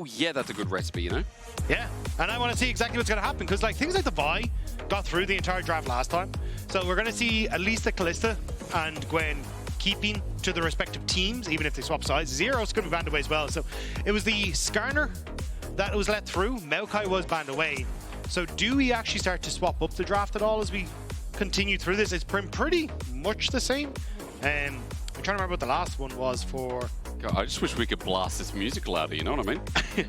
yeah, that's a good recipe, you know? Yeah, and I want to see exactly what's going to happen, because like things like the Hwei got through the entire draft last time. So we're going to see at least the Kalista and Gwen keeping to the respective teams, even if they swap sides. Zero's going to be banned away as well. So it was the Skarner that was let through. Maokai was banned away. So do we actually start to swap up the draft at all as we continue through this? It's been pretty much the same. I'm trying to remember what the last one was for. God, I just wish we could blast this music louder, you know what I mean?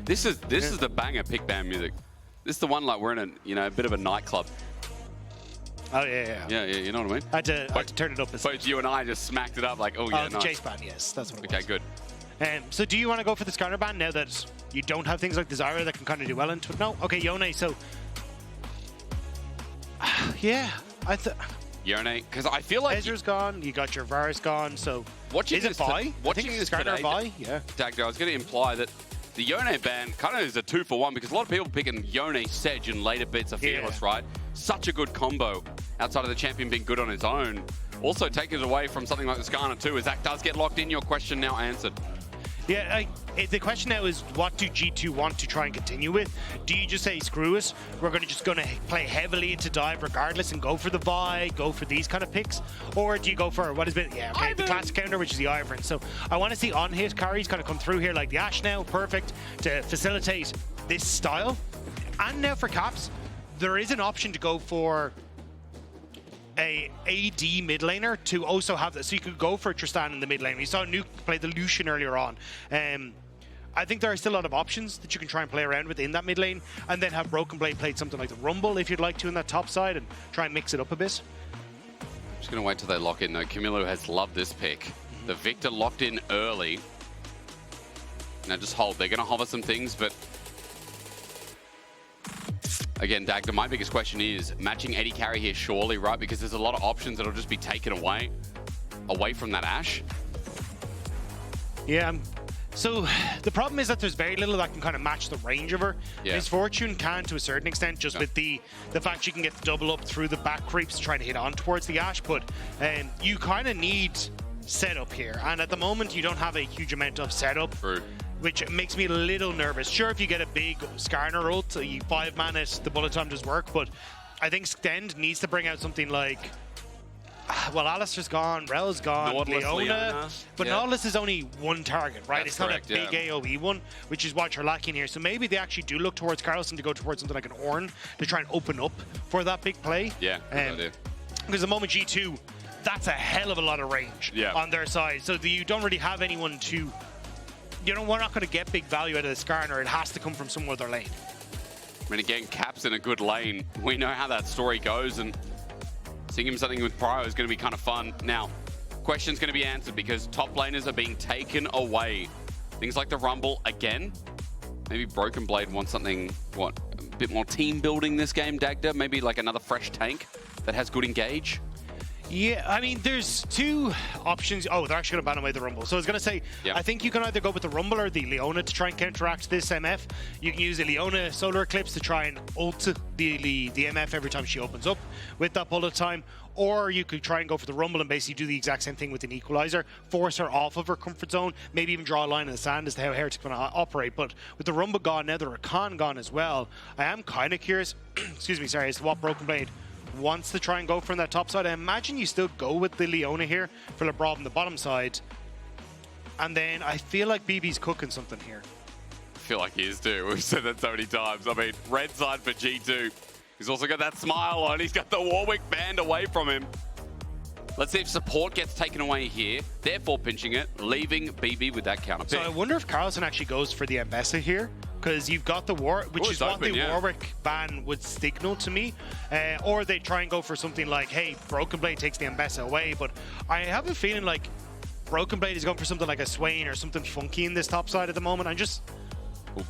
This is the banger pick band music. This is the one like we're in a bit of a nightclub. Oh yeah, you know what I mean? I had to turn it up. Both you and I just smacked it up like, oh yeah, the nice. chase band, yes, that's what it was. Okay, good. So do you want to go for the Skarner band now that you don't have things like the Zyra that can kind of do well into it? No? Okay, Yone, so... yeah, Yone, because I feel like... Ezre's gone, you got your Varus gone, so... Watching is it Hwei? Watching this Skarner today, Hwei? Yeah. Dagda, I was going to imply that the Yone ban kind of is a 2-for-1 because a lot of people picking Yone, Sedge, and later bits of Fearless, right? Such a good combo outside of the champion being good on his own. Also taking it away from something like the Skarner too, as that does get locked in. Your question now answered. Yeah, the question now is, what do G2 want to try and continue with? Do you just say, screw it, we're just going to play heavily into dive regardless and go for the Hwei, go for these kind of picks? Or do you go for, what is it? Yeah, okay, the classic counter, which is the Ivern. So I want to see on-hit carries kind of come through here, like the Ashe now, perfect to facilitate this style. And now for Caps, there is an option to go for a AD mid laner to also have that, so you could go for Tristan in the mid lane. We saw Nuke play the Lucian earlier on. I think there are still a lot of options that you can try and play around with in that mid lane, and then have Broken Blade played something like the Rumble if you'd like to in that top side and try and mix it up a bit. I'm just going to wait till they lock in though. Kamiloo has loved this pick. The Viktor locked in early. Now just hold. They're going to hover some things, but again, Dagda, my biggest question is matching AD carry here surely, right? Because there's a lot of options that'll just be taken away from that Ashe. Yeah, so the problem is that there's very little that can kind of match the range of her. Yeah. Misfortune can to a certain extent, just with the fact you can get the double up through the back creeps trying to hit on towards the Ashe, but you kind of need setup here. And at the moment, you don't have a huge amount of setup. True. Which makes me a little nervous. Sure, if you get a big Skarner ult, you 5-man it, the bullet time does work, but I think Stend needs to bring out something like, well, Alistair's gone, Rel's gone, Leona, but Nautilus is only one target, right? That's it's not correct, a big AoE one, which is what you're lacking here. So maybe they actually do look towards Carlsen to go towards something like an Ornn to try and open up for that big play. Yeah, good idea. Because the moment G2, that's a hell of a lot of range on their side. So you don't really have anyone to... You know, we're not going to get big value out of the Skarner. It has to come from some other lane. I mean, again, Cap's in a good lane. We know how that story goes, and seeing him something with Prio is going to be kind of fun. Now, question's going to be answered because top laners are being taken away. Things like the Rumble, again. Maybe Broken Blade wants something, a bit more team building this game, Dagda? Maybe like another fresh tank that has good engage? Yeah, I mean, there's two options. Oh, they're actually going to ban away the Rumble. So I was going to say, I think you can either go with the Rumble or the Leona to try and counteract this MF. You can use the Leona Solar Eclipse to try and ult the MF every time she opens up with that bullet time. Or you could try and go for the Rumble and basically do the exact same thing with an Equalizer, force her off of her comfort zone, maybe even draw a line in the sand as to how Heretics going to operate. But with the Rumble gone, now the Rakan gone as well, I am kind of curious, excuse me, sorry, as to what Broken Blade wants to try and go from that top side. I imagine you still go with the Leona here for Labrov on the bottom side. And then I feel like BB's cooking something here. I feel like he is too. We've said that so many times. I mean, red side for G2. He's also got that smile on. He's got the Warwick band away from him. Let's see if support gets taken away here, therefore pinching it, leaving BB with that counter pick. So I wonder if Carlsen actually goes for the Ambessa here, because you've got the which is what the Warwick ban would signal to me. Or they try and go for something like, hey, Broken Blade takes the Ambessa away, but I have a feeling like Broken Blade is going for something like a Swain or something funky in this top side at the moment. I'm just...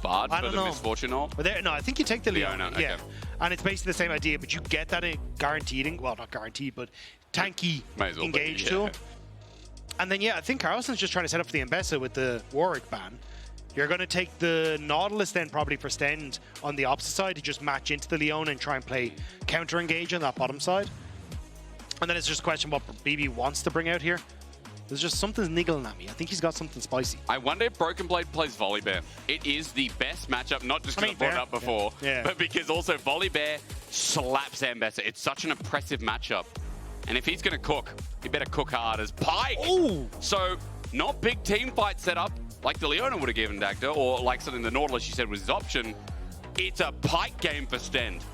Bard for the Misfortune ult? No, I think you take the Leona. Okay. Yeah. And it's basically the same idea, but you get that guaranteed, well, not guaranteed, but tanky engage tool. And then, I think Carlsen's just trying to set up for the Ambessa with the Warwick ban. You're going to take the Nautilus then probably for Stend on the opposite side to just match into the Leona and try and play counter engage on that bottom side. And then it's just a question what BB wants to bring out here. There's just something's niggling at me. I think he's got something spicy. I wonder if Broken Blade plays Volibear. It is the best matchup, not just because I brought it up before, but because also Volibear slaps Ambessa. It's such an impressive matchup. And if he's going to cook, he better cook hard as Pyke. Ooh. So, not big team fight setup like the Leona would have given Dagda, or like something the Nautilus you said was his option. It's a Pyke game for Stend.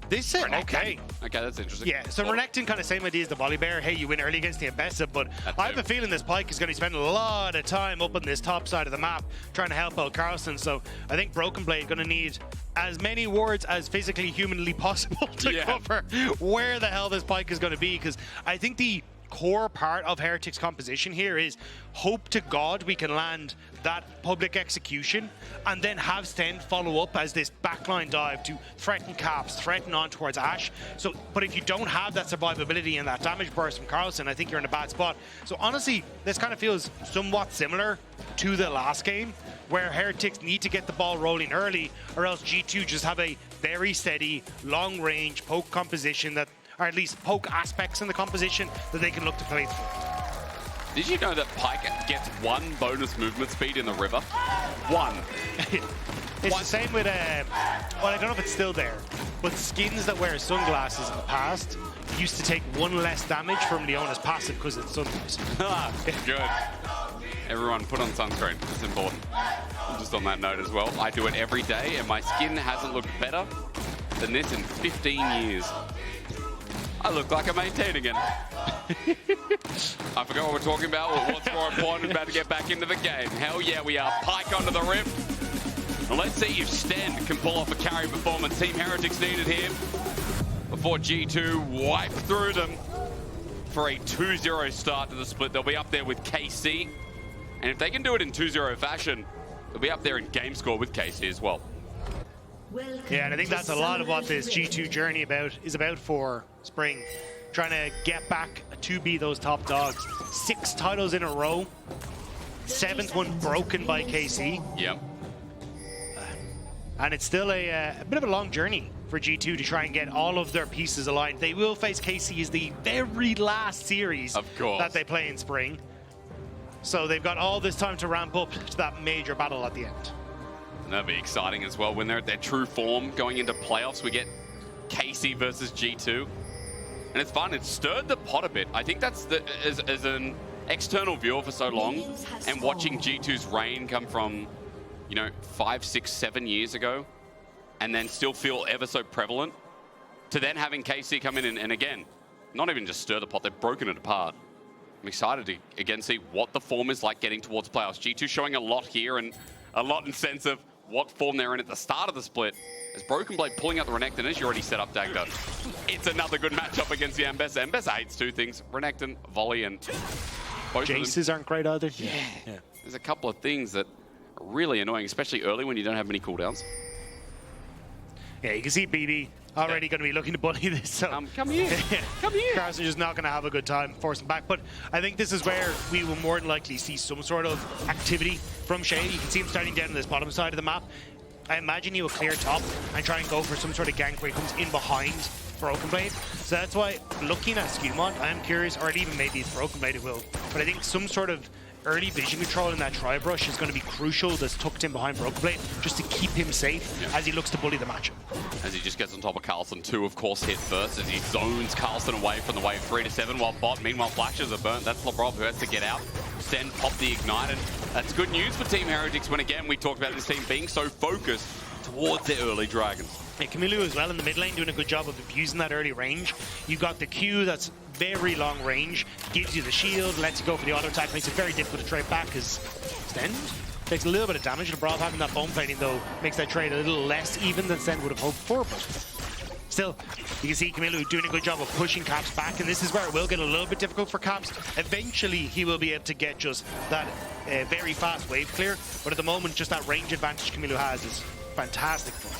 This is okay. Okay, that's interesting. Yeah, so Renekton kind of same idea as the Volibear. Hey, you win early against the Ambessa, but I have a feeling this Pyke is going to spend a lot of time up on this top side of the map trying to help out Carlsen. So I think Broken Blade going to need as many wards as physically, humanly possible to cover where the hell this Pyke is going to be, because I think the core part of Heretics' composition here is hope to God we can land that public execution and then have Stend follow up as this backline dive to threaten caps, threaten on towards Ashe. So, but if you don't have that survivability and that damage burst from Carlsen, I think you're in a bad spot. So honestly, this kind of feels somewhat similar to the last game, where Heretics need to get the ball rolling early, or else G2 just have a very steady, long-range poke composition that, or at least poke aspects in the composition that they can look to play through. Did you know that Pyke gets 1 bonus movement speed in the river? 1. It's the same with, well, I don't know if it's still there, but skins that wear sunglasses in the past used to take 1 less damage from Leona's passive because it's sunrise. Good. Everyone put on sunscreen. It's important. Just on that note as well, I do it every day and my skin hasn't looked better than this in 15 years. I look like I'm 18 again. I forgot what we're talking about. What's more important? We're about to get back into the game. Hell yeah, we are. Pyke onto the rift. And let's see if Stend can pull off a carry performance. Team Heretics needed here before G2 wipe through them for a 2-0 start to the split. They'll be up there with KC. And if they can do it in 2-0 fashion, they'll be up there in game score with KC as well. Yeah, and I think that's a lot of what this G2 journey is about for Spring. Trying to get back to be those top dogs. 6 titles in a row. 7th one broken by KC. Yep. And it's still a bit of a long journey for G2 to try and get all of their pieces aligned. They will face KC as the very last series that they play in Spring. So they've got all this time to ramp up to that major battle at the end. And that'll be exciting as well. When they're at their true form going into playoffs, we get KC versus G2. And it's fun. It's stirred the pot a bit. I think that's as an external viewer for so long, and watching G2's reign come from, you know, 5, 6, 7 years ago, and then still feel ever so prevalent, to then having KC come in and again, not even just stir the pot, they've broken it apart. I'm excited to again see what the form is like getting towards playoffs. G2 showing a lot here and a lot in sense of what form they're in at the start of the split. As Broken Blade pulling out the Renekton, as you already set up, Dagda. It's another good matchup against the Ambessa. Ambessa hates 2 things, Renekton, volley, and both Jaces aren't great either. Yeah. There's a couple of things that are really annoying, especially early when you don't have many cooldowns. Yeah, you can see BB already going to be looking to bully this. So come here. Come here. Carlsen just not going to have a good time forcing back. But I think this is where we will more than likely see some sort of activity from Sheo. You can see him starting down on this bottom side of the map. I imagine he will clear top and try and go for some sort of gank where he comes in behind Broken Blade. So that's why, looking at SkewMond, I am curious, or even maybe it's Broken Blade who will, but I think some sort of early vision control in that tri-brush is going to be crucial. That's tucked in behind Broken Blade just to keep him safe as he looks to bully the matchup. As he just gets on top of Carlsen, 2 of course hit first as he zones Carlsen away from the wave 3 to 7 while bot. Meanwhile, flashes are burnt. That's Labrov who has to get out. Stend pop the ignite, and that's good news for Team Heretics when again we talked about this team being so focused towards their early dragons. Yeah, Kamiloo as well in the mid lane doing a good job of abusing that early range. You've got the Q that's very long range, gives you the shield, lets you go for the auto attack, makes it very difficult to trade back because Stend takes a little bit of damage. Labrov having that bone plating though makes that trade a little less even than Stend would have hoped for, but still, you can see Kamiloo doing a good job of pushing Caps back, and this is where it will get a little bit difficult for Caps. Eventually, he will be able to get just that very fast wave clear, but at the moment, just that range advantage Kamiloo has is fantastic for him.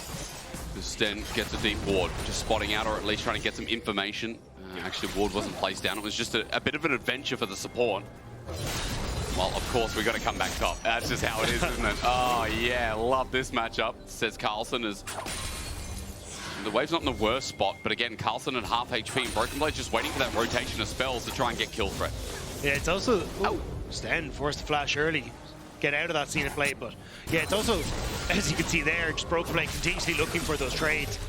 Stend gets a deep ward, just spotting out or at least trying to get some information. Actually, ward wasn't placed down. It was just a bit of an adventure for the support. Well, of course, we've got to come back top. That's just how it is, isn't it? Oh, yeah, love this matchup, says Carlsen. As the wave's not in the worst spot, but again, Carlsen at half HP and Broken Blade just waiting for that rotation of spells to try and get kill threat. Yeah, it's also... Stend forced to flash early. Get out of that scene of play, but yeah, it's also, as you can see there, just broken play, continuously looking for those trades.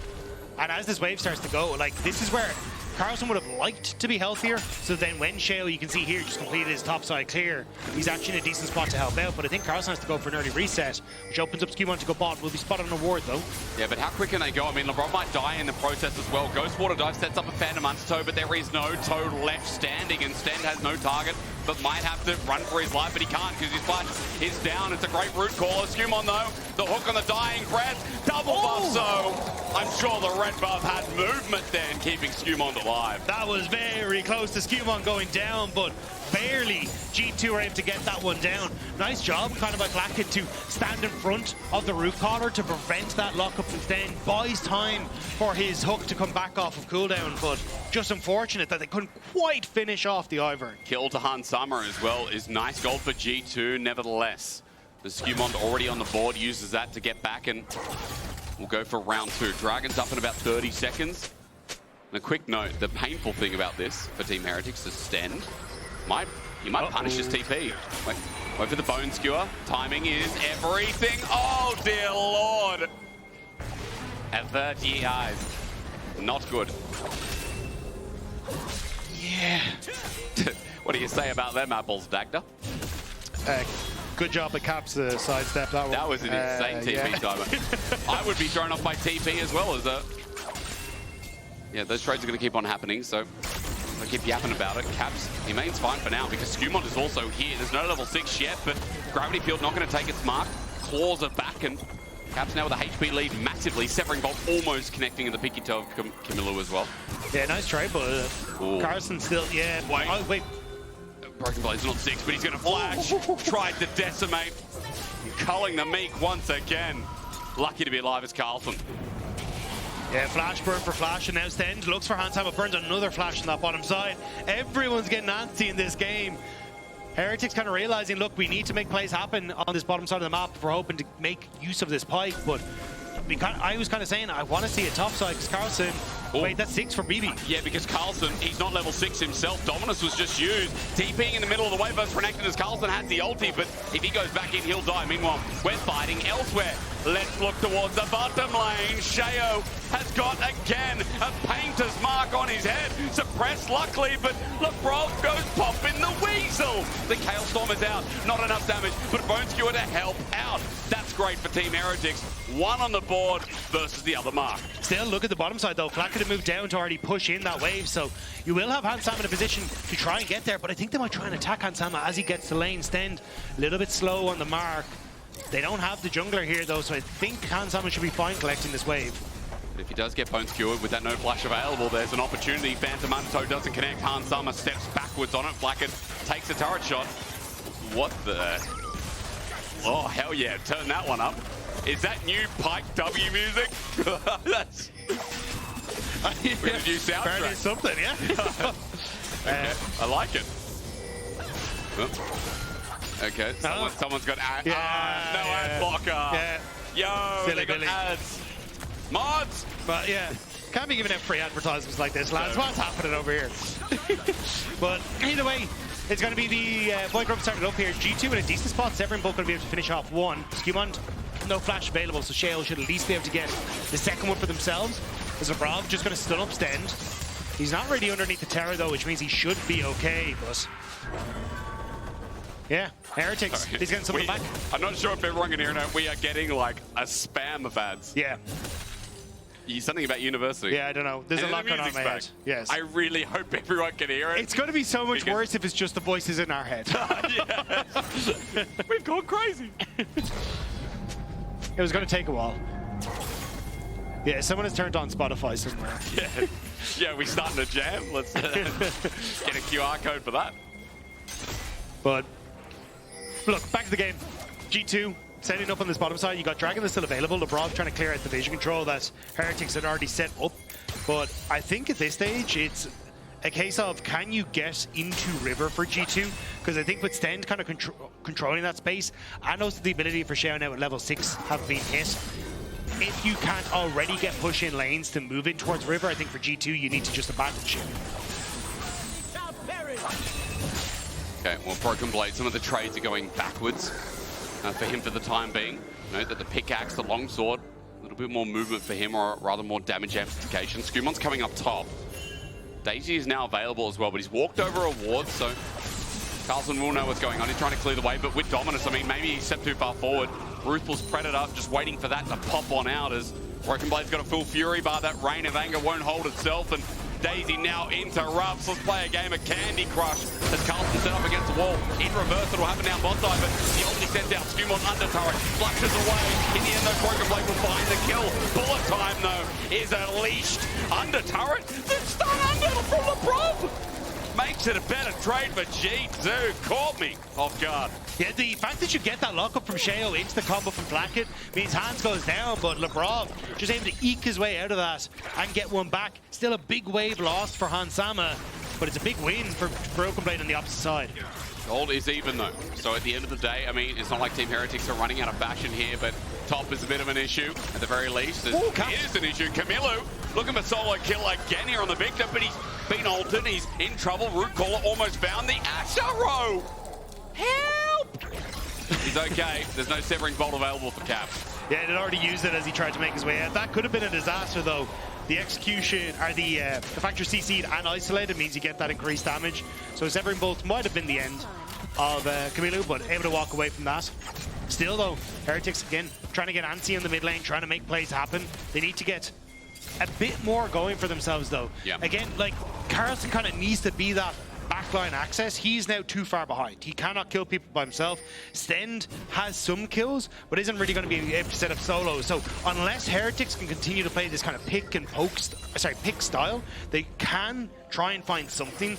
And as this wave starts to go, like, this is where Carlsen would have liked to be healthier, so then when Sheo, you can see here, just completed his top side clear, he's actually in a decent spot to help out, but I think Carlsen has to go for an early reset, which opens up SkewMond to go bot. Will be spotted on a ward, though. Yeah, but how quick can they go? I mean, Labrov might die in the process as well. Ghost Water Dive sets up a Phantom Undertow, but there is no toe left standing, and Stend has no target, but might have to run for his life, but he can't because his flash is down. It's a great root caller. SkewMond, though, the hook on the dying breath, double buff, so I'm sure the red buff had movement there and keeping SkewMond alive. That was very close to SkewMond going down, but barely G2 were able to get that one down. Nice job kind of by Flakked to stand in front of the root caller to prevent that lockup, and then buys time for his hook to come back off of cooldown, but just unfortunate that they couldn't quite finish off the Ivern. Kill to Han Summer as well is nice gold for G2, nevertheless. The SkewMond already on the board uses that to get back, and we'll go for round 2. Dragon's up in about 30 seconds. And a quick note, the painful thing about this for Team Heretics is Stend. He might punish his TP. Wait for the bone skewer. Timing is everything. Oh, dear Lord. Avert ye eyes. Not good. Yeah. What do you say about them apples, Dagda? Good job at Caps to sidestep that one. That was an insane TP timer. I would be thrown off by TP as well as a... Yeah, those trades are going to keep on happening, so I keep yapping about it. Caps, he remains fine for now because SkewMond is also here. There's no level 6 yet, but Gravity Field not going to take its mark. Claws are back, and Caps now with a HP lead massively. Severing Bolt almost connecting in the picky toe of Kamiloo as well. Yeah, nice trade, but Carlsen still, Wait. Oh, wait. Broken Blade's not 6, but he's going to flash. Tried to decimate. Culling the Meek once again. Lucky to be alive as Carlsen. Yeah, flash burn for flash, and now Stend looks for hand time, but burns another flash on that bottom side. Everyone's getting antsy in this game. Heretics kind of realizing, look, we need to make plays happen on this bottom side of the map if we're hoping to make use of this Pyke, but I was kind of saying I want to see a top side because Carlsen... Wait, that's 6 for BB. Yeah, because Carlsen, he's not level 6 himself. Dominus was just used. TPing in the middle of the wave versus Renekton as Carlsen has the ulti, but if he goes back in, he'll die. Meanwhile, we're fighting elsewhere. Let's look towards the bottom lane. Sheo has got, again, a painter's mark on his head. Suppressed, luckily, but Labrov goes popping the weasel. The Chaos Storm is out. Not enough damage, but Bone Skewer to help out. That's great for Team Heretics. 1 on the board versus the other mark. Still, look at the bottom side, though. Flakked to move down to already push in that wave, so you will have Hansama in a position to try and get there, but I think they might try and attack Hansama as he gets to lane. Stend a little bit slow on the mark. They don't have the jungler here, though, so I think Hansama should be fine collecting this wave. If he does get bone skewered with that no flash available, there's an opportunity. Phantom Undertow doesn't connect. Hansama steps backwards on it. Flakked takes a turret shot. What the... Oh, hell yeah. Turn that one up. Is that new Pyke W music? That's... We're a new soundtrack. Something, yeah. Okay, I like it. Okay, someone's got ads. No ad blocker. Yeah. Yo, Silly they got Billy. ads. Mods! But yeah, can't be giving out free advertisements like this, lads. What's happening over here? But either way, it's going to be the boy group started up here. G2 in a decent spot. Severing Bolt going to be able to finish off 1. SkewMond, no flash available, so Sheo should at least be able to get the second one for themselves. As Labrov just going to stun up Stend. He's not really underneath the tower though, which means he should be okay, but... Yeah, Heretics, he's getting something back. I'm not sure if everyone can hear it. We are getting like a spam of ads. Yeah. Something about university. Yeah, I don't know. There's a lot going on in my head. Yes. I really hope everyone can hear it. It's going to be so much worse if it's just the voices in our head. We've gone crazy. It was going to take a while. Yeah, someone has turned on Spotify somewhere. Yeah, we starting a jam. Let's get a QR code for that. But look, back to the game. G2 setting up on this bottom side. You got Dragon that's still available. Labrov trying to clear out the vision control that Heretics had already set up. But I think at this stage, it's a case of can you get into River for G2? Because I think with Stend kind of controlling that space, and also the ability for Sheo now at level 6 have been hit. If you can't already get push in lanes to move in towards River, I think for G2 you need to just abandon ship. Okay, well, Broken Blade, some of the trades are going backwards for him for the time being. Note that the pickaxe, the longsword, a little bit more movement for him, or rather more damage amplification. SkewMond's coming up top. Daisy is now available as well, but he's walked over a ward, so Carlsen will know what's going on. He's trying to clear the way, but with Dominus, I mean, maybe he stepped too far forward. Ruthless Predator just waiting for that to pop on out as Broken Blade's got a full fury bar. That Rain of Anger won't hold itself, and Daisy now interrupts. Let's play a game of Candy Crush as Carlsen set up against the wall. In reverse, it'll happen down bot side, but the ulti sends out. SkewMond under turret, flushes away. In the end, though, Broken Blade will find the kill. Bullet time, though, is unleashed. Under turret, the stun under from Labrov. Makes it a better trade for G2. Caught me off guard. Yeah, the fact that you get that lockup from Sheo into the combo from Flakked means hands goes down, but Labrov just able to eke his way out of that and get one back. Still a big wave lost for Hansama, but it's a big win for Broken Blade on the opposite side. Gold is even though. So at the end of the day, I mean, it's not like Team Heretics are running out of fashion here, but top is a bit of an issue at the very least. It is an issue. Kamiloo looking for solo kill again here on the Viktor, but he's been altered. He's in trouble. Root Caller almost found the Ashe row. Help! He's okay. There's no Severing Bolt available for Cap. Yeah, he'd already used it as he tried to make his way out. That could have been a disaster, though. The execution, or the fact you're CC'd and isolated means you get that increased damage. So Severing Bolt might have been the end of Kamiloo, but able to walk away from that. Still, though, Heretics, again, trying to get antsy in the mid lane, trying to make plays happen. They need to get a bit more going for themselves, though. Yeah. Again, like, Carlsen kind of needs to be that backline access. He's now too far behind. He cannot kill people by himself. Stend has some kills, but isn't really going to be able to set up solos. So unless Heretics can continue to play this kind of pick and poke, pick style, they can try and find something.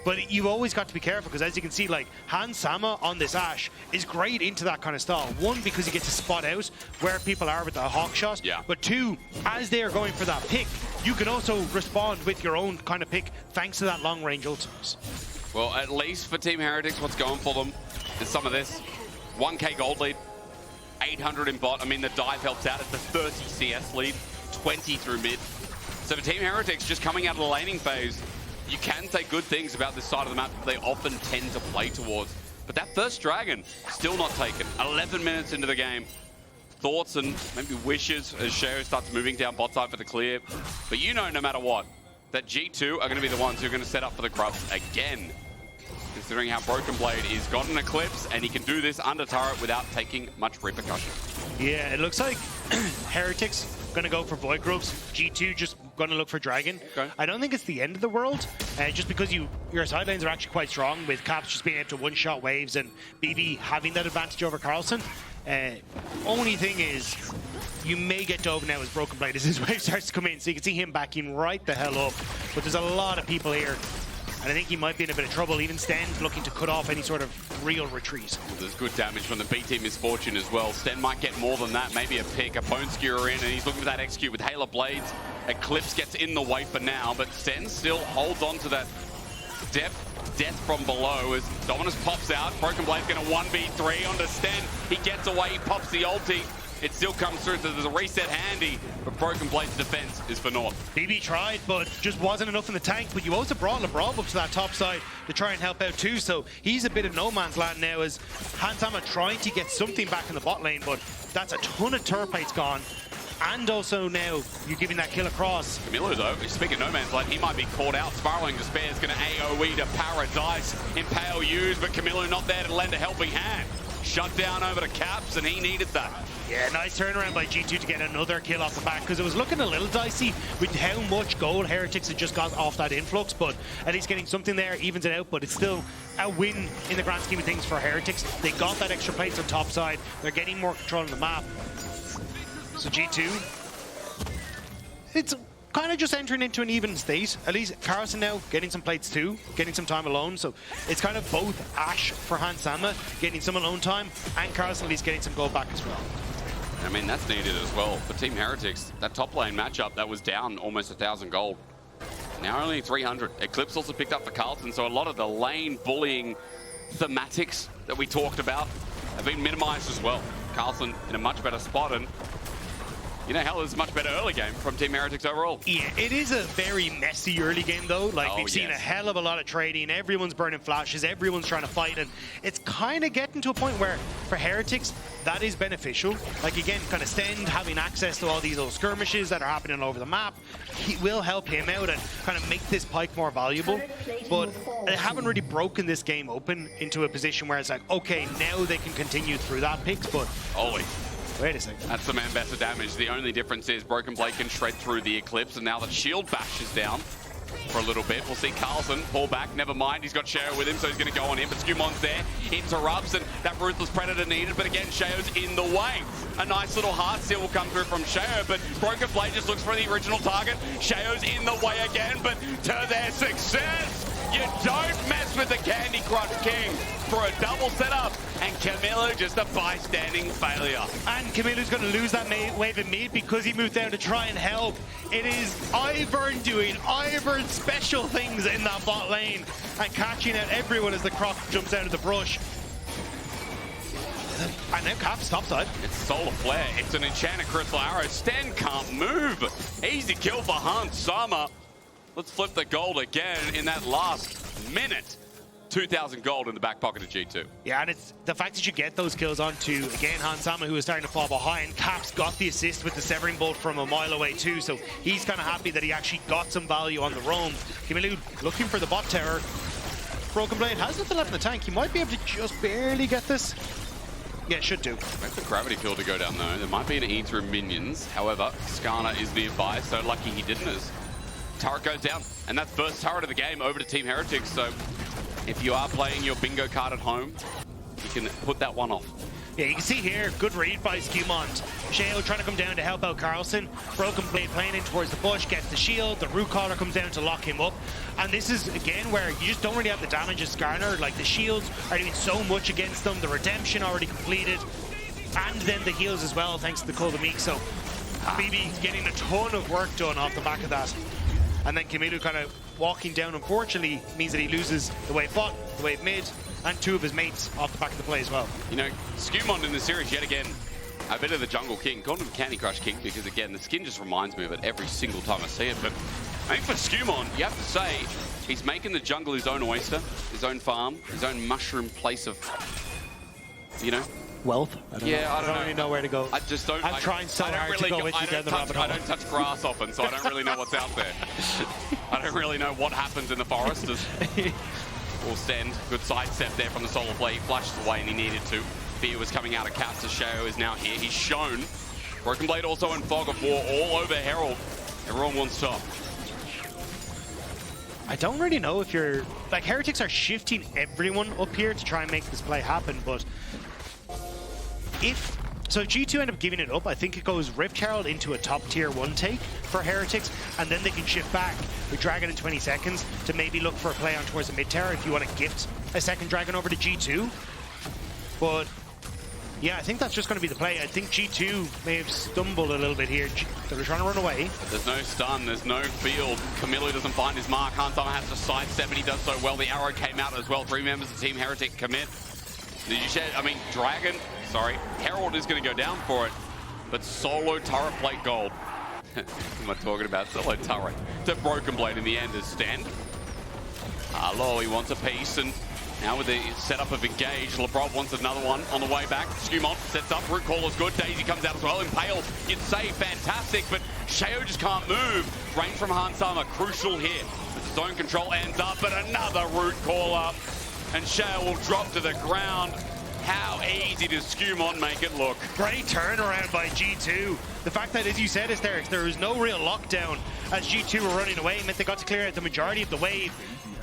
But you've always got to be careful, because as you can see, like, Hansama on this Ashe is great into that kind of style. One, because you get to spot out where people are with the hawk shot. Yeah. But two, as they are going for that pick, you can also respond with your own kind of pick thanks to that long range ultimates. Well, at least for Team Heretics, what's going for them is some of this. 1k gold lead, 800 in bot. I mean, the dive helps out at the 30 CS lead, 20 through mid. So for Team Heretics, just coming out of the laning phase, you can say good things about this side of the map that they often tend to play towards. But that first dragon, still not taken. 11 minutes into the game. Thoughts and maybe wishes as Sheo starts moving down bot side for the clear. But you know, no matter what, that G2 are going to be the ones who are going to set up for the Grubs again. Considering how Broken Blade is got an Eclipse, and he can do this under turret without taking much repercussion. Yeah, it looks like Heretics going to go for Void Grubs. G2 just going to look for Dragon. Okay. I don't think it's the end of the world, just because your side lanes are actually quite strong, with Caps just being able to one-shot waves and BB having that advantage over Carlsen. Only thing is, you may get dove now as Broken Blade as his wave starts to come in, so you can see him backing right the hell up. But there's a lot of people here, and I think he might be in a bit of trouble. Even Stend looking to cut off any sort of real retreat. Well, there's good damage from the B team Misfortune as well. Stend might get more than that, maybe a pick, a bone skewer in, and he's looking for that execute with Halo Blades. Eclipse gets in the way for now, but Stend still holds on to that death from below as Dominus pops out. Broken Blade's going to 1v3 onto Stend. He gets away, he pops the ulti. It still comes through, so there's a reset handy, but Broken Blade's defense is for naught. BB tried, but just wasn't enough in the tank. But you also brought Labrov up to that top side to try and help out too, so he's a bit of no man's land now as Hansama trying to get something back in the bot lane, but that's a ton of turret plates gone. And also now, you're giving that kill across. Kamiloo, though, speaking of no man's land, he might be caught out. Spiraling Despair is going to AoE to Paradise. Impale used, but Kamiloo not there to lend a helping hand. Shut down over to Caps, and he needed that. Yeah, nice turnaround by G2 to get another kill off the back, because it was looking a little dicey with how much gold Heretics had just got off that influx, but at least getting something there evens it out, but it's still a win in the grand scheme of things for Heretics. They got that extra plates on top side. They're getting more control of the map. So G2, it's kind of just entering into an even state. At least Carlsen now getting some plates too, getting some time alone. So it's kind of both Ashe for Hansama getting some alone time, and Carlsen at least getting some gold back as well. I mean, that's needed as well. For Team Heretics, that top lane matchup that was down almost 1,000 gold. Now only 300. Eclipse also picked up for Carlsen, so a lot of the lane bullying thematics that we talked about have been minimized as well. Carlsen in a much better spot, and You know, hell, is a much better early game from Team Heretics overall. Yeah, it is a very messy early game, though. Like, we've seen a hell of a lot of trading. Everyone's burning flashes. Everyone's trying to fight. And it's kind of getting to a point where, for Heretics, that is beneficial. Like, again, kind of Stend having access to all these little skirmishes that are happening all over the map. He will help him out and kind of make this Pyke more valuable. But they haven't really broken this game open into a position where it's like, okay, now they can continue through that picks, but... Holy. Wait a second. That's some Ambessa damage. The only difference is Broken Blade can shred through the Eclipse, and now the shield bashes down for a little bit. We'll see Carlsen pull back. Never mind, he's got Sheo with him, so he's going to go on in. But SkewMond's there, interrupts, and that Ruthless Predator needed. But again, Sheo's in the way. A nice little heart seal will come through from Sheo, but Broken Blade just looks for the original target. Sheo's in the way again, but to their success! You don't mess with the Candy Crush King for a double setup, and Kamiloo just a bystanding failure. And Kamiloo's going to lose that wave of mid because he moved down to try and help. It is Ivern doing Ivern special things in that bot lane and catching out everyone as the Croc jumps out of the brush. And now Cap's topside. It's Solar Flare. It's an Enchanted Crystal Arrow. Stend can't move. Easy kill for Hansama. Let's flip the gold again in that last minute. 2,000 gold in the back pocket of G2. Yeah, and it's the fact that you get those kills onto, again, Hansama, who is starting to fall behind. Cap's got the assist with the Severing Bolt from a mile away too, so he's kind of happy that he actually got some value on the roam. Kamiloo looking for the bot tower. Broken Blade has nothing left in the tank. He might be able to just barely get this. Yeah, should do. Wait for Gravity Field to go down though. There might be an E through minions. However, Skarner is nearby, so lucky he didn't as turret goes down. And that's first turret of the game over to Team Heretics, so if you are playing your bingo card at home, you can put that one off. Yeah, you can see here, good read by SkewMond. Sheo trying to come down to help out Carlsen. Broken Blade playing in towards the bush, gets the shield. The Root Caller comes down to lock him up. And this is, again, where you just don't really have the damage as Skarner. Like, the shields are doing so much against them. The redemption already completed. And then the heals as well, thanks to the Cold of Meek. So, BB getting a ton of work done off the back of that. And then Kamiloo kind of walking down, unfortunately, means that he loses the wave bot, the wave mid, and two of his mates off the back of the play as well. You know, SkewMond in the series, yet again, a bit of the Jungle King. Called him Candy Crush King because, again, the skin just reminds me of it every single time I see it. But I think for SkewMond, you have to say, he's making the jungle his own oyster, his own farm, his own mushroom place of, you know, wealth? I don't really know where to go. I just don't. I'm trying so hard to go with you down the rabbit hole. I don't touch grass often, so I don't really know what's out there. I don't really know what happens in the forest. Or Stend, good sidestep there from the Solar Play. He flashes away and he needed to. Fear was coming out of Caps as Sheo is now here. He's shown. Broken Blade also in Fog of War all over Herald. Everyone wants top. I don't really know if you're... Like, Heretics are shifting everyone up here to try and make this play happen, but... If... So G2 end up giving it up. I think it goes Rift Herald into a top tier 1 take for Heretics, and then they can shift back with Dragon in 20 seconds to maybe look for a play on towards the mid tower if you want to gift a second Dragon over to G2. But yeah, I think that's just going to be the play. I think G2 may have stumbled a little bit here. They're trying to run away. There's no stun, there's no field. Kamiloo doesn't find his mark. Hansama has to sidestep, and he does so well. The arrow came out as well. 3 members of Team Heretic commit. Did you share? I mean, Dragon, sorry, Herald is going to go down for it, but solo turret plate gold. What am I talking about? Solo turret to Broken Blade in the end is Stend. Laure, he wants a piece, and now with the setup of Engage, Labrov wants another one on the way back. SkewMond sets up, Root Caller's good, Daisy comes out as well, Impale, you'd say fantastic, but Sheo just can't move. Range from Hansama, crucial here. As the zone control ends up, but another Root Caller. And Sheo will drop to the ground. How easy does SkewMond make it look? Great turnaround by G2. The fact that, as you said, Hysterics, there was no real lockdown as G2 were running away. It meant they got to clear out the majority of the wave.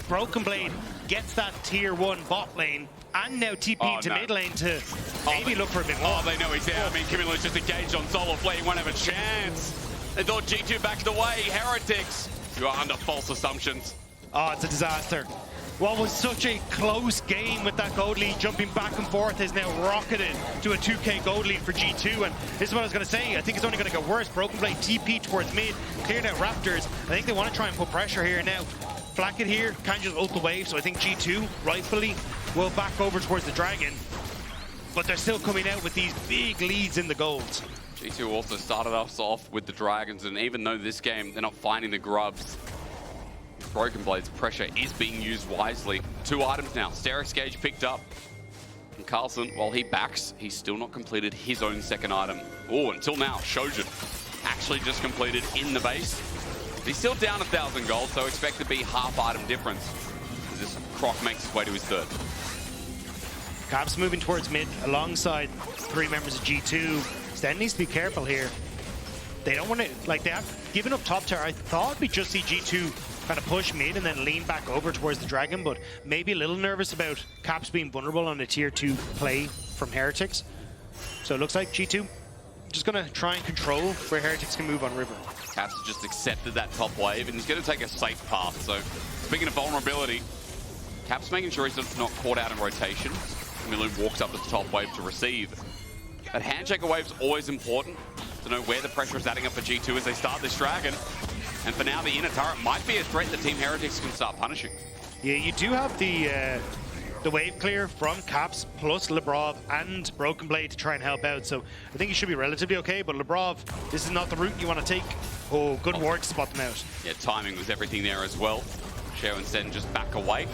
Broken Blade gets that tier 1 bot lane and now TP to mid lane to maybe look for a bit more. Oh, they know he's there. I mean, Kamiloo's just engaged on Solar Flare. He won't have a chance. They thought G2 backed away. Heretics, you are under false assumptions. Oh, it's a disaster. What was such a close game with that gold lead jumping back and forth is now rocketed to a 2k gold lead for G2, and this is what I was going to say. I think it's only going to get worse. Broken Blade TP towards mid, cleared out Raptors. I think they want to try and put pressure here now. Flakked here, can't just ult the wave, so I think G2 rightfully will back over towards the Dragon, but they're still coming out with these big leads in the golds. G2 also started us off with the Dragons, and even though this game they're not finding the grubs, Broken Blade's pressure is being used wisely. 2 items now. Hysterics gauge picked up. And Carlsen, while he backs, he's still not completed his own second item. Oh, until now, Sjokz actually just completed in the base. He's still down 1,000 gold, so expect to be half item difference as this Croc makes his way to his third. Caps moving towards mid alongside 3 members of G2. Stend needs to be careful here. They don't want to, like, they have given up top tier. I thought we'd just see G2 kind of push mid and then lean back over towards the Dragon, but maybe a little nervous about Caps being vulnerable on a tier 2 play from Heretics. So it looks like G2 just going to try and control where Heretics can move on river. Caps has just accepted that top wave and he's going to take a safe path. So speaking of vulnerability, Caps making sure he's not caught out in rotation. Kamiloo walks up the top wave to receive. That handshaker wave's always important to know where the pressure is adding up for G2 as they start this Dragon. And for now, the inner turret might be a threat that Team Heretics can start punishing. Yeah, you do have the wave clear from Caps plus Labrov and Broken Blade to try and help out. So I think he should be relatively okay, but Labrov, this is not the route you want to take. Oh, good ward to spot them out. Yeah, timing was everything there as well. Sheo and Stend just back away.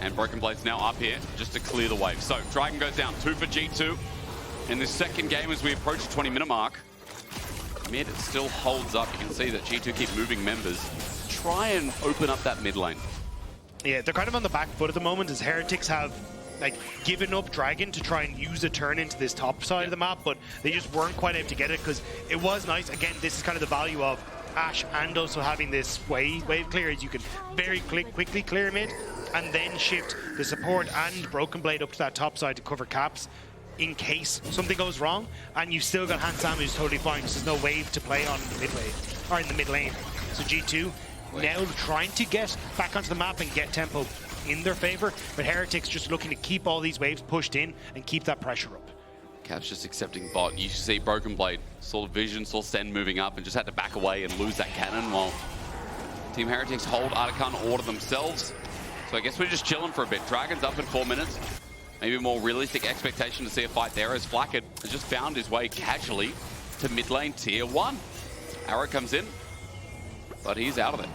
And Broken Blade's now up here just to clear the wave. So Dragon goes down, 2 for G2. In this second game, as we approach the 20-minute mark, mid still holds up. You can see that G2 keep moving members. Try and open up that mid lane. Yeah, they're kind of on the back foot at the moment as Heretics have like given up Dragon to try and use a turn into this top side of the map, but they just weren't quite able to get it because it was nice. Again, this is kind of the value of Ashe and also having this wave clear is you can very quickly clear mid and then shift the support and Broken Blade up to that top side to cover Caps in case something goes wrong, and you've still got Hans Sam who's totally fine because there's no wave to play on in the mid wave or in the mid lane. So G2 now trying to get back onto the map and get tempo in their favor, but Heretics just looking to keep all these waves pushed in and keep that pressure up. Caps just accepting bot. You see Broken Blade saw the vision, saw Stend moving up and just had to back away and lose that cannon while Team Heretics hold Artican order themselves. So I guess we're just chilling for a bit. Dragon's up in 4 minutes. Maybe a more realistic expectation to see a fight there as Flakked has just found his way casually to mid lane tier 1. Arrow comes in, but he's out of it.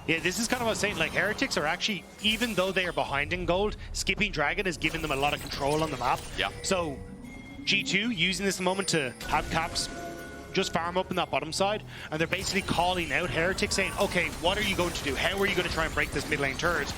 Yeah, this is kind of what I was saying, like Heretics are actually, even though they are behind in gold, skipping Dragon has given them a lot of control on the map. Yeah. So G2 using this moment to have Caps just farm up in that bottom side, and they're basically calling out Heretics saying, okay, what are you going to do? How are you going to try and break this mid lane turret?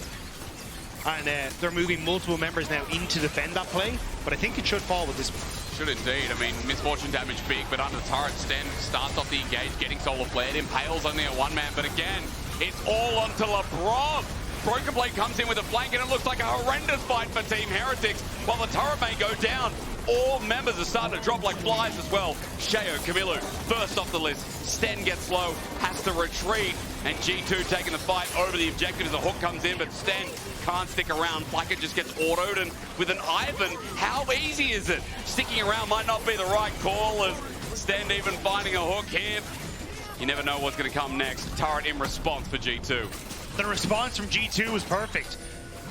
And they're moving multiple members now in to defend that play, but I think it should fall with this one. Should indeed. I mean, misfortune damage big, but under the turret, Stend starts off the engage, getting solar flared, impales only a 1-man, but again, it's all onto Labrov. Broken Blade comes in with a flank, and it looks like a horrendous fight for Team Heretics, while the turret may go down. All members are starting to drop like flies as well. Sheo, Kamiloo, first off the list. Stend gets slow, has to retreat, and G2 taking the fight over the objective as the hook comes in, but Stend can't stick around. Pyke just gets autoed, and with an Ivern, how easy is it? Sticking around might not be the right call, as Stend even finding a hook here. You never know what's going to come next. Turret in response for G2. The response from G2 was perfect.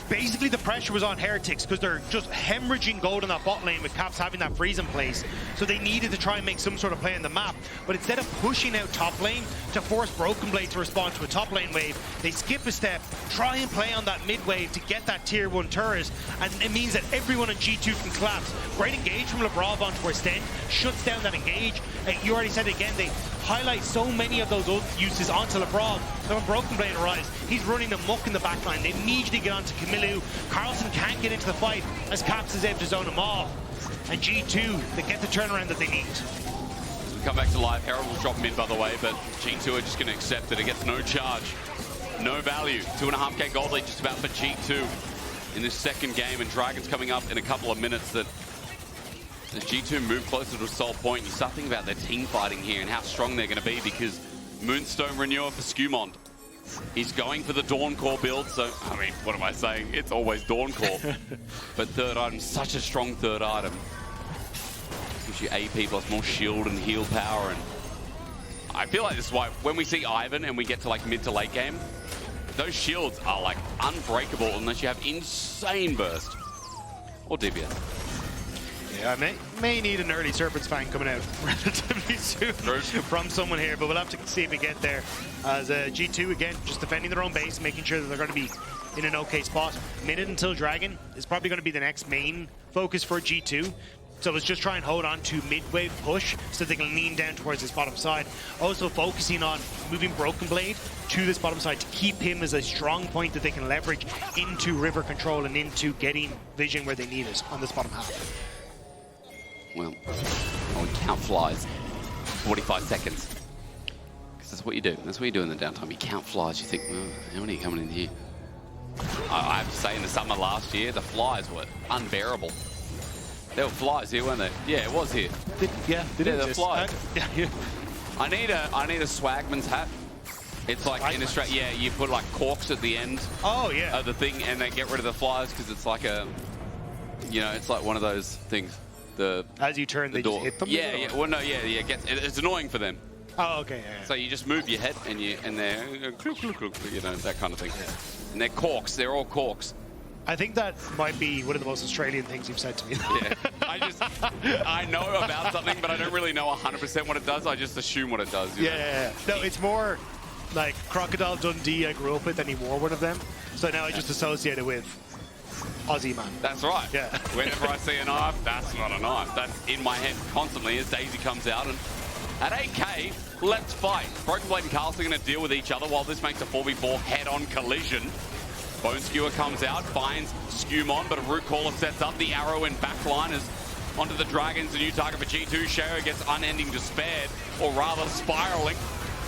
Basically, the pressure was on Heretics because they're just hemorrhaging gold in that bot lane with Caps having that freeze in place. So they needed to try and make some sort of play in the map. But instead of pushing out top lane to force Broken Blade to respond to a top lane wave, they skip a step, try and play on that mid wave to get that tier 1 turret. And it means that everyone on G2 can collapse. Great engage from Labrov onto where Stend shuts down that engage. You already said it again, they highlight so many of those ult uses onto Labrov. So when Broken Blade arrives, he's running amok in the backline. They immediately get onto Kamiloo. Carlsen can't get into the fight as Caps is able to zone him off. And G2, they get the turnaround that they need. As we come back to live, Herald will drop mid, by the way, but G2 are just going to accept it. It gets no charge, no value. 2.5k gold lead just about for G2 in this second game, and Dragon's coming up in a couple of minutes. That as G2 move closer to a sole point, you start thinking about their team fighting here and how strong they're going to be, because Moonstone Renewer for SkewMond. He's going for the Dawn Core build, so, I mean, what am I saying? It's always Dawn Core. But third item, such a strong third item. Gives you AP plus more shield and heal power, and I feel like this is why when we see Ivern and we get to like mid to late game, those shields are like unbreakable unless you have insane burst or DBS. Yeah, I may need an early Serpent's Fang coming out relatively soon from someone here, but we'll have to see if we get there. As G2, again, just defending their own base, making sure that they're going to be in an okay spot. Minute until Dragon is probably going to be the next main focus for G2. So it's just try and hold on to mid-wave push so they can lean down towards this bottom side. Also focusing on moving Broken Blade to this bottom side to keep him as a strong point that they can leverage into river control and into getting vision where they need it on this bottom half. Well, we count flies. 45 seconds. Because that's what you do. That's what you do in the downtime. You count flies. You think, oh, how many are coming in here? I have to say, in the summer last year, the flies were unbearable. There were flies here, weren't there? Yeah, it was here. Yeah, the flies. Yeah. I need a swagman's hat. It's like in Australia, yeah, you put like corks at the end. Oh yeah. Of the thing, and they get rid of the flies because it's like a, you know, it's like one of those things. As you turn, they just hit them. Yeah, yeah. Well, no, yeah. It's annoying for them. Oh, okay. Yeah. So you just move your head and they're you know, that kind of thing. Yeah. And they're corks. They're all corks. I think that might be one of the most Australian things you've said to me. Yeah. I know about something, but I don't really know 100% what it does. I just assume what it does. You know? No, it's more like Crocodile Dundee I grew up with, and he wore one of them. So now I just associate it with Aussie man. That's right. Yeah. Whenever I see a knife, that's not a knife. That's in my head constantly as Daisy comes out. And at 8K, let's fight. Broken Blade and Carlsen are going to deal with each other while this makes a 4v4 head-on collision. Bone Skewer comes out, finds SkewMond, but a Root Caller sets up. The arrow in backline is onto the Dragons. A new target for G2. Sheo gets unending despaired, or rather spiraling,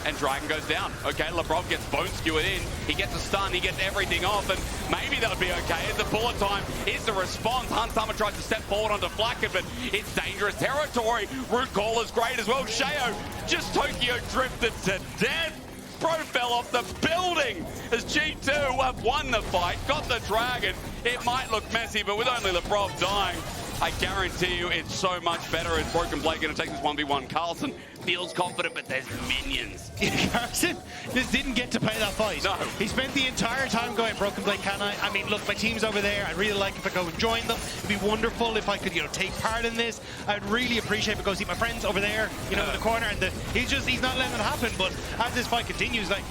and Dragon goes down. Okay, Labrov gets Bone Skewered in. He gets a stun, he gets everything off, and maybe that would be okay. As the bullet time is the response. Summer tries to step forward onto Flakked, but it's dangerous territory. Root Caller's great as well. Sheo just Tokyo drifted to death. Pro fell off the building as G2 have won the fight, got the Dragon. It might look messy, but with only Labrov dying, I guarantee you it's so much better. As Broken Blade going to take this 1v1. Carlsen feels confident, but there's minions. Carlsen just didn't get to play that fight. No. He spent the entire time going, Broken Blade, can I? I mean, look, my team's over there. I'd really like if I go and join them. It'd be wonderful if I could, you know, take part in this. I'd really appreciate it, go see my friends over there, you know, in the corner. And he's not letting it happen. But as this fight continues, like,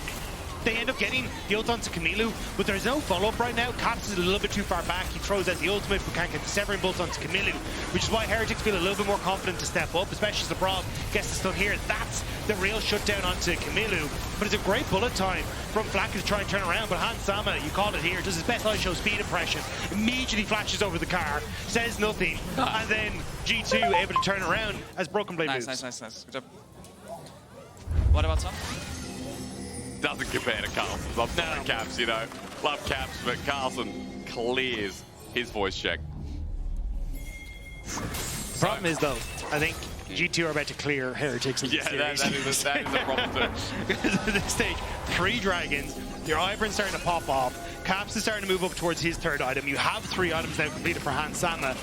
they end up getting the ult onto Kamiloo, but there's no follow-up right now. Caps is a little bit too far back. He throws out the ultimate, but can't get the Severing Bolt onto Kamiloo, which is why Heretics feel a little bit more confident to step up, especially as Labrov gets the stun here. That's the real shutdown onto Kamiloo. But it's a great bullet time from Flakked to try and turn around, but Hans Sama, you called it here, does his best I show speed impression, immediately flashes over the car, says nothing, and then G2 able to turn around as Broken Blade moves. Nice. Good job. What about Sam? Doesn't compare to Carlsen. I'm sorry, Caps, you know. Love Caps, but Carlsen clears his voice check. Problem is, though, I think G2 are about to clear Heretics in this series. that is a problem too. At this stage, 3 Dragons, your Ivern's starting to pop off, Caps is starting to move up towards his 3rd item. You have 3 items now completed for Hans Sama,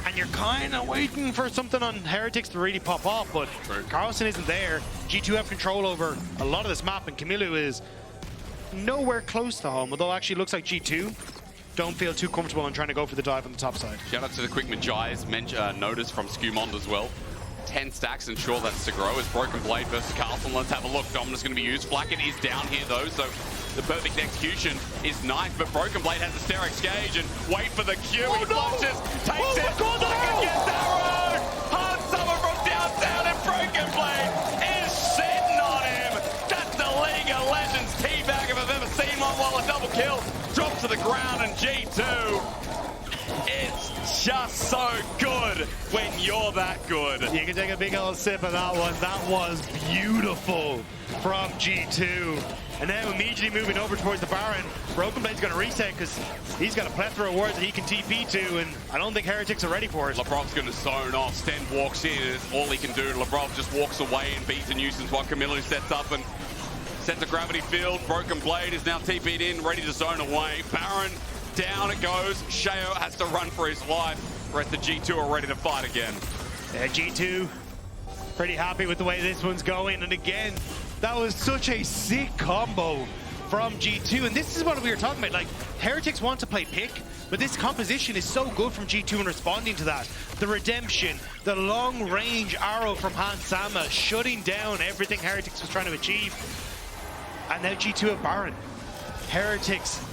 and you're kind of waiting for something on Heretics to really pop off, but Carlsen isn't there. G2 have control over a lot of this map, and Kamiloo is nowhere close to home, although actually looks like G2 don't feel too comfortable in trying to go for the dive on the top side. Shout out to the quick Magi's notice from SkewMond as well. 10 stacks, and sure that's to grow. As Broken Blade versus Carlsen. Let's have a look. Dominus going to be used. Flakked is down here though, so the perfect execution is nice, but Broken Blade has Hysterics gauge and wait for the Q. He flushes, takes it. Flakked gets arrowed. Hard summer from downtown, and Broken Blade is sitting on him. That's the League of Legends teabag if I've ever seen one, while a double kill drops to the ground, and G2. It's just so good when you're that good. You can take a big old sip of that one. That was beautiful from G2. And now immediately moving over towards the Baron. Broken Blade's going to reset because he's got a plethora of wards that he can TP to, and I don't think Heretics are ready for it. Labrov's going to zone off. Stend walks in, and it's all he can do. Labrov just walks away and beats a nuisance while Kamiloo sets up and sets a gravity field. Broken Blade is now TP'd in, ready to zone away. Baron, down it goes. Sheo has to run for his life. The rest of G2 are ready to fight again. Yeah, G2 pretty happy with the way this one's going. And again, that was such a sick combo from G2, and this is what we were talking about. Like, Heretics want to play pick, but this composition is so good from G2 in responding to that. The redemption, the long-range arrow from Han Sama, shutting down everything Heretics was trying to achieve. And now G2 have Baron. Heretics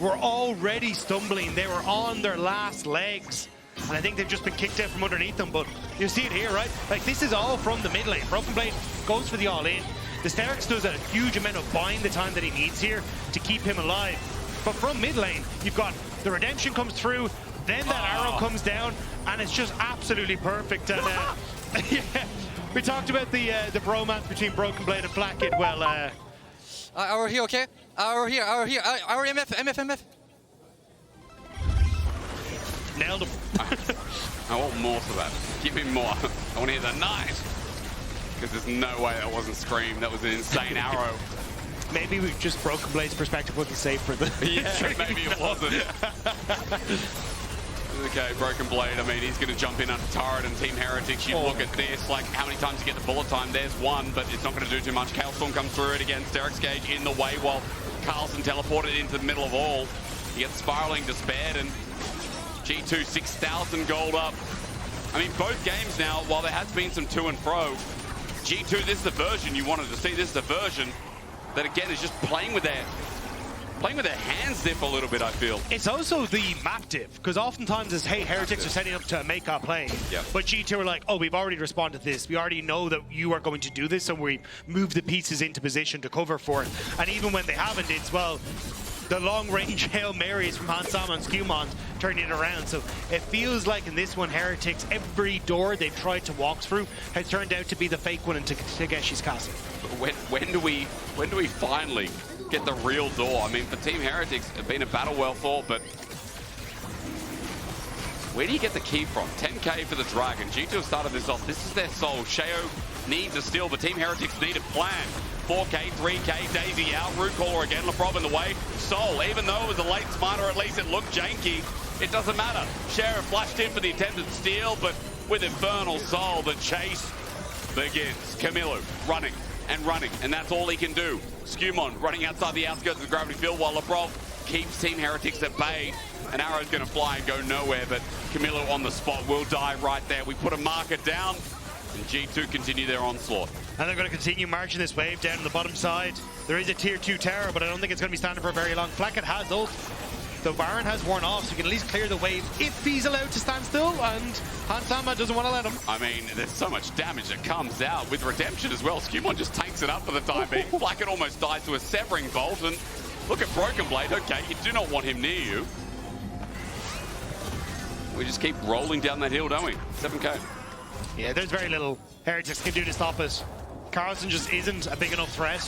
were already stumbling. They were on their last legs. And I think they've just been kicked out from underneath them, but you see it here, right? Like, this is all from the mid lane. Broken Blade goes for the all-in. The Hysterics does a huge amount of buying the time that he needs here to keep him alive. But from mid lane, you've got the redemption comes through, then that arrow comes down, and it's just absolutely perfect. And yeah, we talked about the bromance between Broken Blade and Flakked. Well, our here, okay? Our here, our MF. Nailed him. I want more to that. Give me more. I want to hear the nice. Because there's no way that wasn't Scream. That was an insane arrow. Maybe we just Broken Blade's perspective wasn't safe for the Yeah, maybe it wasn't. Okay, Broken Blade, I mean, he's going to jump in under turret, and Team Heretics, you look at this, like, how many times you get the bullet time? There's one, but it's not going to do too much. Carlsen comes through it again. Hysterics Gauge in the way while Carlsen teleported into the middle of all. He gets spiraling despaired, and G2 6,000 gold up. I mean, both games now, while there has been some to and fro, G2, this is the version you wanted to see. This is the version that, again, is just playing with their hands diff a little bit, I feel. It's also the map diff, because oftentimes it's, hey, Heretics are setting up to make our play. Yep. But G2 are like, oh, we've already responded to this. We already know that you are going to do this, so we move the pieces into position to cover for it. And even when they haven't, it's, well, the long-range Hail Marys from Han Sama and SkewMond turning it around. So it feels like in this one, Heretics, every door they've tried to walk through has turned out to be the fake one into Tageshi's castle. When do we finally get the real door? I mean, for Team Heretics, it's been a battle well fought, but where do you get the key from? 10k for the Dragon. G2 have started this off. This is their soul. Sheo needs a steal, but Team Heretics need a plan. 4k, 3k, Daisy out, Root Caller again, Labrov in the way. Soul, even though it was a late smarter, at least it looked janky. It doesn't matter. Sheo flashed in for the attempted steal, but with Infernal Soul, the chase begins. Kamiloo running, and that's all he can do. SkewMond running outside the outskirts of the gravity field while Labrov keeps Team Heretics at bay. An arrow's going to fly and go nowhere, but Kamiloo on the spot will die right there. We put a marker down, and G2 continue their onslaught. And they're going to continue marching this wave down on the bottom side. There is a tier 2 tower, but I don't think it's going to be standing for very long. Flakked has ult. The Baron has worn off, so you can at least clear the wave if he's allowed to stand still, and Han Sama doesn't want to let him. I mean, there's so much damage that comes out with redemption as well. SkewMond just takes it up for the time being. Flakked almost dies to a severing bolt, and look at Broken Blade. Okay, you do not want him near you. We just keep rolling down that hill, don't we? 7k. Yeah, there's very little Heretics can do to stop us. Carlsen just isn't a big enough threat.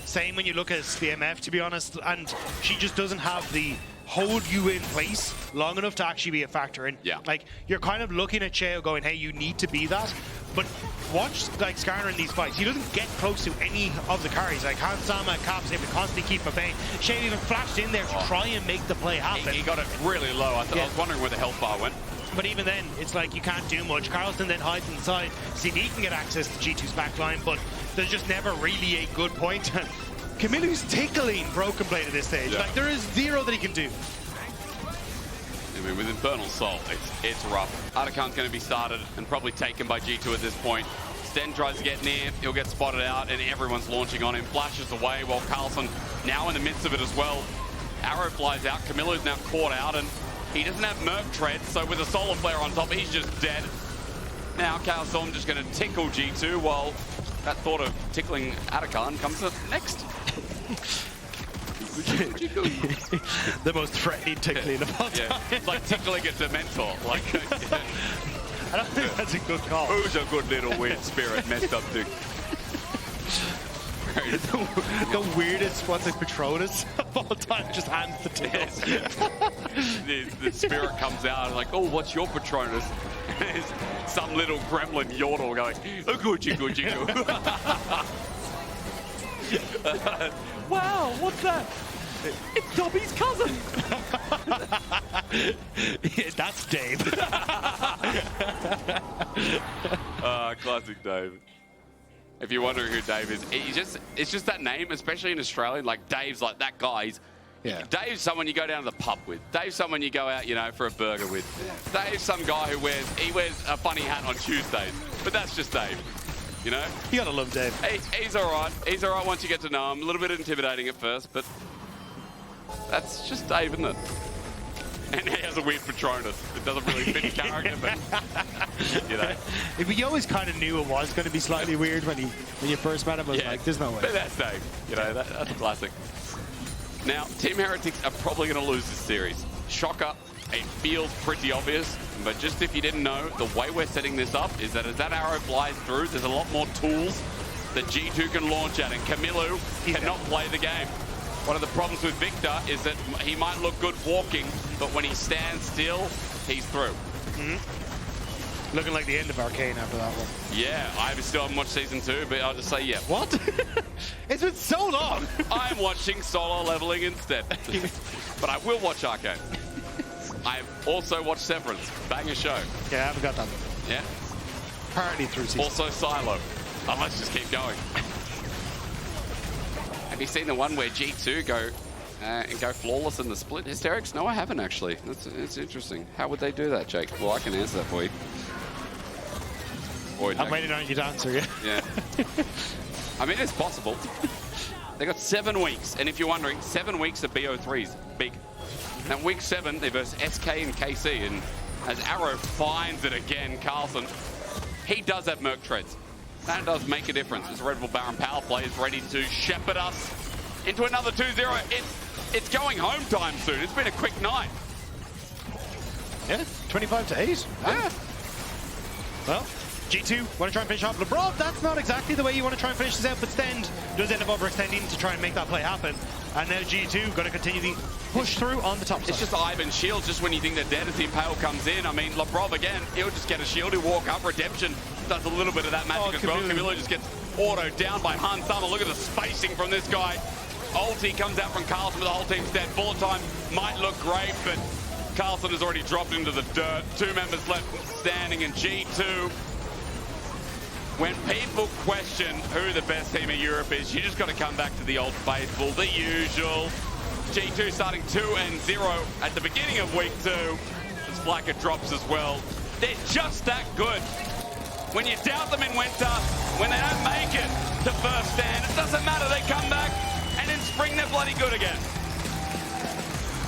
Same when you look at the MF, to be honest, and she just doesn't have the hold you in place long enough to actually be a factor in. Yeah. Like, you're kind of looking at Sheo going, hey, you need to be that. But watch, like, Skarner in these fights. He doesn't get close to any of the carries. Like, Han Sama, Caps, they would constantly keep at bay. Sheo even flashed in there to try and make the play happen. He got it really low. I was wondering where the health bar went. But even then, it's like you can't do much. Carlsen then hides inside. See, he can get access to G2's backline, but there's just never really a good point. Kamiloo's tickling Broken Blade at this stage. Yeah. Like, there is zero that he can do. I mean, with Infernal Soul, it's rough. Atakan's going to be started and probably taken by G2 at this point. Stend tries to get near, he'll get spotted out, and everyone's launching on him. Flashes away while Carlsen now in the midst of it as well. Arrow flies out, Kamiloo's now caught out, and he doesn't have Merc Tread, so with a Solar Flare on top, he's just dead. Now Carlsen just going to tickle G2, while that thought of tickling Atakan comes up next. The most threatening tickling of all time. It's like tickling a Dementor. Like, I don't think that's a good call. Who's a good little weird spirit messed up dick? The weirdest, what's it, Patronus of all time, just hands the tail. The spirit comes out and like, oh, what's your Patronus? There's some little gremlin yordle going, oh, Gucci. Wow, what's that? It's Dobby's cousin. Yeah, that's Dave. Classic Dave. If you're wondering who Dave is, it's just that name, especially in Australia. Like Dave's like that guy. Dave's someone you go down to the pub with. Dave's someone you go out, you know, for a burger with. Dave's some guy who wears a funny hat on Tuesdays. But that's just Dave, you know? You gotta love Dave. He's all right. He's all right once you get to know him. A little bit intimidating at first, but that's just Dave, isn't it? And he has a weird Patronus. It doesn't really fit his character, but, you know. We always kind of knew it was going to be slightly weird when you first met him. I was like, there's no way. But that's Dave. You know, that's a classic. Now, Team Heretics are probably going to lose this series. Shocker, it feels pretty obvious, but just if you didn't know, the way we're setting this up is that as that arrow flies through, there's a lot more tools that G2 can launch at, and Kamiloo cannot play the game. One of the problems with Viktor is that he might look good walking, but when he stands still, he's through. Looking like the end of Arcane after that one. Yeah, I still haven't watched season 2, but I'll just say yeah. What? It's been so long. I'm watching solo leveling instead. But I will watch Arcane. I've also watched Severance. Banger show. Yeah, I haven't got that. Yeah? Apparently through season. Also Silo. Oh, let's just keep going. Have you seen the one where G2 go and go flawless in the split? Hysterics? No, I haven't actually. It's interesting. How would they do that, Jake? Well, I can answer that for you. I'm waiting on you to answer, Yeah. I mean, it's possible. They got 7 weeks, and if you're wondering, 7 weeks of BO3s, big. Now, week 7, they versus SK and KC, and as Arrow finds it again, Carlsen, he does have Merc treads. That does make a difference as Red Bull Baron power play is ready to shepherd us into another 2-0. It's going home time soon. It's been a quick night. Yeah, 25 to 8. Yeah. Well, G2 want to try and finish off Labrov. That's not exactly the way you want to try and finish this out, but Stend does end up overextending to try and make that play happen. And now G2 going to continue the push through on the top side. It's just Ivern shield just when you think they're dead as the Impale comes in. I mean, Labrov again, he'll just get a shield, he'll walk up. Redemption does a little bit of that magic as well. Kamiloo just gets autoed down by Han Summer. Look at the spacing from this guy. Ulti comes out from Carlsen with the whole team's dead. Bullet time might look great, but Carlsen has already dropped into the dirt. 2 members left standing in G2. When people question who the best team in Europe is, you just got to come back to the old faithful, the usual. G2 starting 2-0 at the beginning of week 2. As FLICKR drops as well. They're just that good. When you doubt them in winter, when they don't make it to first stand, it doesn't matter, they come back, and in spring they're bloody good again.